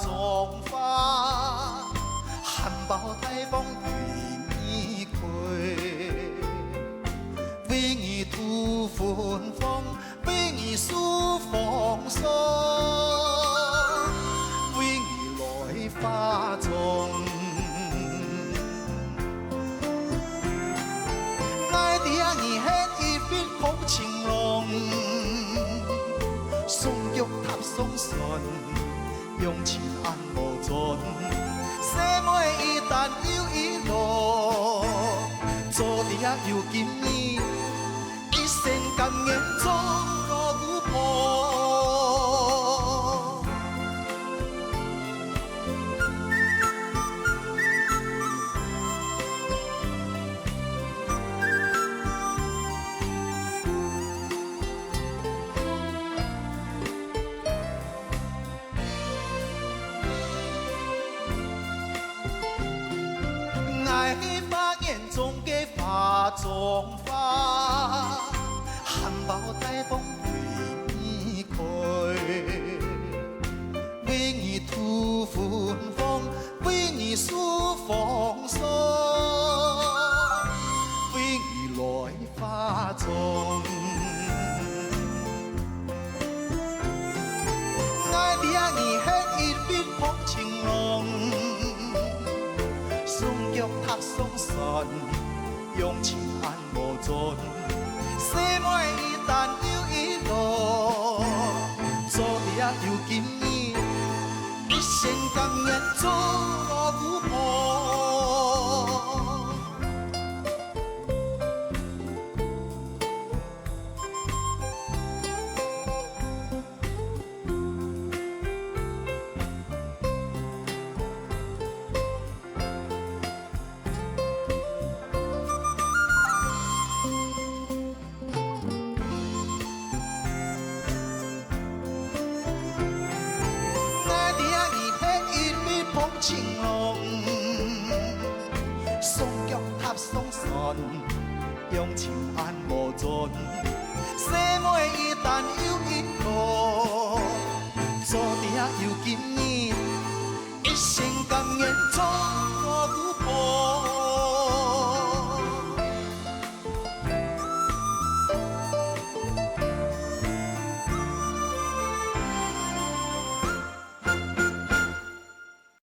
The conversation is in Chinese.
中花，含苞待放为你开，为你吐芬芳，为你诉风霜，为你来花中。爱的你很一片好情浓，送玉塔送信，用情安无尽。生活一旦又一路，做的又今年，一生甘愿做奴仆。爱的花眼中的花中花，含苞待放为你开，为你吐芬芳，为你诉风霜，为你来花中。爱的你很一片好情浓。送玉塔送信，用情安无尽。生活一旦又一路，做的又今年，一生甘愿做奴仆。情浓，送玉塔送信，用情安无尽。生活一旦又一路，做的又今年，一生甘愿做奴仆。